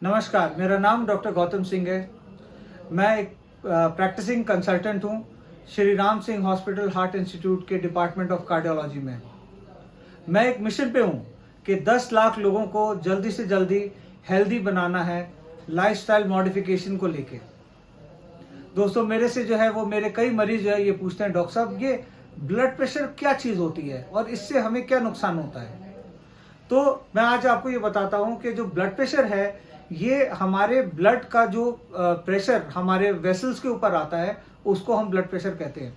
नमस्कार, मेरा नाम डॉक्टर गौतम सिंह है। मैं एक प्रैक्टिसिंग कंसल्टेंट हूँ Shri Ram Singh hospital heart institute के डिपार्टमेंट ऑफ कार्डियोलॉजी में। मैं एक मिशन पे हूँ कि 10 लाख लोगों को जल्दी से जल्दी हेल्दी बनाना है लाइफस्टाइल मॉडिफिकेशन को लेके। दोस्तों, मेरे से जो है वो मेरे कई मरीज जो है ये पूछते हैं, डॉक्टर साहब ये ब्लड प्रेशर क्या चीज़ होती है और इससे हमें क्या नुकसान होता है। तो मैं आज आपको ये बताता हूँ कि जो ब्लड प्रेशर है ये हमारे ब्लड का जो प्रेशर हमारे वेसल्स के ऊपर आता है उसको हम ब्लड प्रेशर कहते हैं।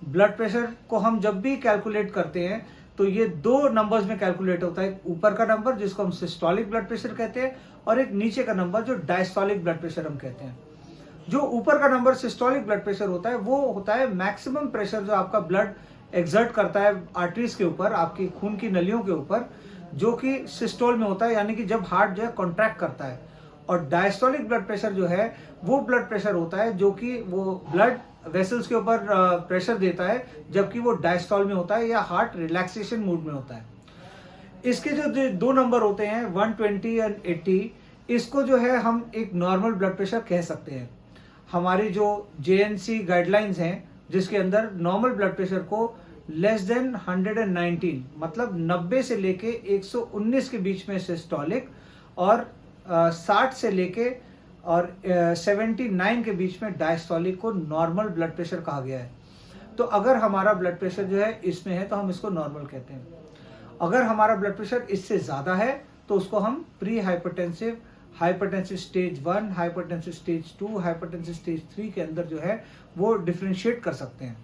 ब्लड प्रेशर को हम जब भी कैलकुलेट करते हैं तो ये दो नंबर्स में कैलकुलेट होता है। ऊपर का नंबर जिसको हम सिस्टोलिक ब्लड प्रेशर कहते हैं और एक नीचे का नंबर जो डायस्टोलिक ब्लड प्रेशर हम कहते हैं। जो ऊपर का नंबर सिस्टोलिक ब्लड प्रेशर होता है वो होता है मैक्सिमम प्रेशर जो आपका ब्लड एक्सर्ट करता है आर्टरीज के ऊपर, आपकी खून की नलियों के ऊपर, जो कि सिस्टोल में होता है, यानी कि जब हार्ट जो है कॉन्ट्रैक्ट करता है। और डायस्टोलिक ब्लड प्रेशर जो है वो ब्लड प्रेशर होता है जो कि वो ब्लड वेसल्स के ऊपर प्रेशर देता है जबकि वो डायस्टोल में होता है या हार्ट रिलैक्सेशन मूड में होता है। इसके जो दो नंबर होते हैं 120 एंड 80, इसको जो है हम एक नॉर्मल ब्लड प्रेशर कह सकते हैं। हमारी जो JNC गाइडलाइंस हैं जिसके अंदर नॉर्मल ब्लड प्रेशर को लेस देन 119 मतलब 90 से लेके 119 के बीच में सिस्टोलिक और 60 से लेके और 79 के बीच में डायस्टोलिक को नॉर्मल ब्लड प्रेशर कहा गया है। तो अगर हमारा ब्लड प्रेशर जो है इसमें है तो हम इसको नॉर्मल कहते हैं। अगर हमारा ब्लड प्रेशर इससे ज़्यादा है तो उसको हम pre hypertensive, hypertensive stage 1, hypertensive stage 2, hypertensive stage 3 के अंदर जो है वो डिफ्रेंशिएट कर सकते हैं।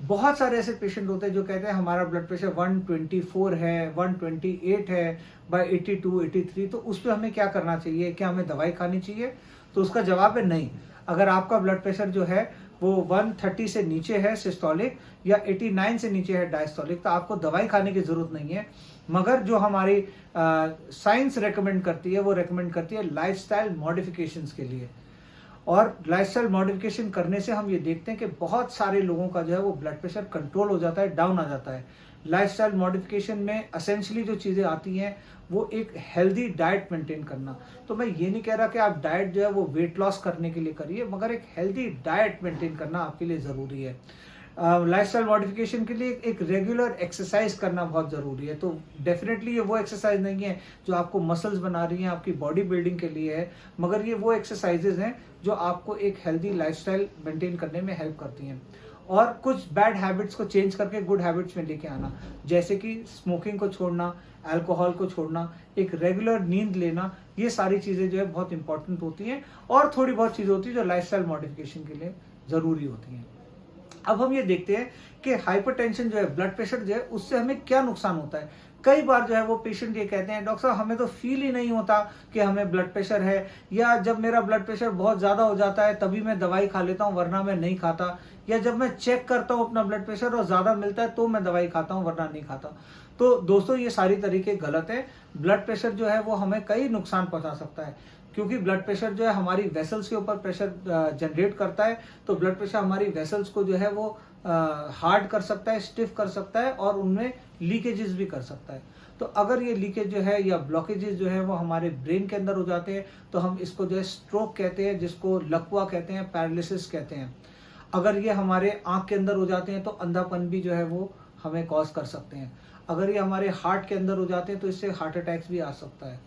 बहुत सारे ऐसे पेशेंट होते हैं जो कहते हैं हमारा ब्लड प्रेशर 124 है, 128 है बाय 82, 83, तो उस पर हमें क्या करना चाहिए, क्या हमें दवाई खानी चाहिए? तो उसका जवाब है नहीं। अगर आपका ब्लड प्रेशर जो है वो 130 से नीचे है सिस्टोलिक या 89 से नीचे है डायस्टोलिक, तो आपको दवाई खाने की ज़रूरत नहीं है। मगर जो हमारी साइंस रेकमेंड करती है वो रेकमेंड करती है लाइफस्टाइल मॉडिफिकेशंस के लिए। और लाइफस्टाइल मॉडिफिकेशन करने से हम ये देखते हैं कि बहुत सारे लोगों का जो है वो ब्लड प्रेशर कंट्रोल हो जाता है, डाउन आ जाता है। लाइफस्टाइल मॉडिफिकेशन में असेंशली जो चीज़ें आती हैं वो एक हेल्दी डाइट मेंटेन करना। तो मैं ये नहीं कह रहा कि आप डाइट जो है वो वेट लॉस करने के लिए करिए, मगर एक हेल्दी डाइट मेंटेन करना आपके लिए ज़रूरी है। लाइफस्टाइल मॉडिफिकेशन के लिए एक रेगुलर एक्सरसाइज करना बहुत ज़रूरी है। तो डेफिनेटली ये वो एक्सरसाइज नहीं है जो आपको मसल्स बना रही हैं, आपकी बॉडी बिल्डिंग के लिए है, मगर ये वो एक्सरसाइजेज हैं जो आपको एक हेल्दी लाइफस्टाइल मेंटेन करने में हेल्प करती हैं। और कुछ बैड हैबिट्स को चेंज करके गुड हैबिट्स में लेके आना, जैसे कि स्मोकिंग को छोड़ना, अल्कोहल को छोड़ना, एक रेगुलर नींद लेना, ये सारी चीज़ें जो है बहुत इंपॉर्टेंट होती हैं। और थोड़ी बहुत चीज़ें होती हैं जो लाइफस्टाइल मॉडिफिकेशन के लिए ज़रूरी होती हैं। अब हम ये देखते हैं कि हाइपरटेंशन जो है, ब्लड प्रेशर जो है, उससे हमें क्या नुकसान होता है। कई बार जो है वो पेशेंट ये कहते हैं, डॉक्टर साहब हमें तो फील ही नहीं होता कि हमें ब्लड प्रेशर है, या जब मेरा ब्लड प्रेशर बहुत ज़्यादा हो जाता है तभी मैं दवाई खा लेता हूँ वरना मैं नहीं खाता, या जब मैं चेक करता हूँ अपना ब्लड प्रेशर और ज़्यादा मिलता है तो मैं दवाई खाता हूँ वरना नहीं खाता। तो दोस्तों, ये सारी तरीके गलत है। ब्लड प्रेशर जो है वो हमें कई नुकसान पहुँचा सकता है, क्योंकि ब्लड प्रेशर जो है हमारी वेसल्स के ऊपर प्रेशर जनरेट करता है। तो ब्लड प्रेशर हमारी वेसल्स को जो है वो हार्ड कर सकता है, स्टिफ कर सकता है और उनमें लीकेजेस भी कर सकता है। तो अगर ये लीकेज जो है या ब्लॉकेजेस जो है वो हमारे ब्रेन के अंदर हो जाते हैं तो हम इसको जो है स्ट्रोक कहते हैं, जिसको लकवा कहते हैं, पैरालिसिस कहते हैं। अगर ये हमारे आँख के अंदर हो जाते हैं तो अंधापन भी जो है वो हमें कॉज कर सकते हैं। अगर ये हमारे हार्ट के अंदर हो जाते हैं तो इससे हार्ट अटैक्स भी आ सकता है।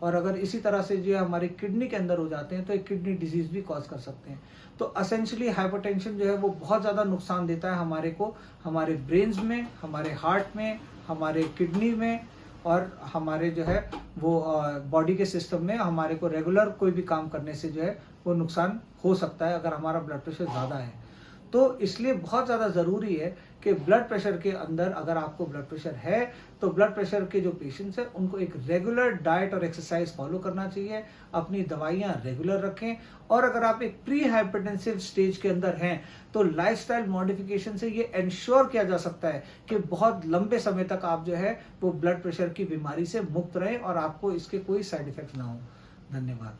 और अगर इसी तरह से जो है हमारी किडनी के अंदर हो जाते हैं तो एक किडनी डिजीज भी कॉज कर सकते हैं। तो असेंशली हाइपरटेंशन जो है वो बहुत ज़्यादा नुकसान देता है हमारे को, हमारे ब्रेन्स में, हमारे हार्ट में, हमारे किडनी में, और हमारे जो है वो बॉडी के सिस्टम में हमारे को रेगुलर कोई भी काम करने से जो है वो नुकसान हो सकता है अगर हमारा ब्लड प्रेशर ज़्यादा है। तो इसलिए बहुत ज़्यादा ज़रूरी है कि ब्लड प्रेशर के अंदर अगर आपको ब्लड प्रेशर है तो ब्लड प्रेशर के जो पेशेंट्स हैं उनको एक रेगुलर डाइट और एक्सरसाइज फॉलो करना चाहिए, अपनी दवाइयाँ रेगुलर रखें। और अगर आप एक प्री हाइपरटेंसिव स्टेज के अंदर हैं तो लाइफस्टाइल मॉडिफिकेशन से ये इंश्योर किया जा सकता है कि बहुत लंबे समय तक आप जो है वो ब्लड प्रेशर की बीमारी से मुक्त रहें और आपको इसके कोई साइड इफेक्ट्स ना हो। धन्यवाद।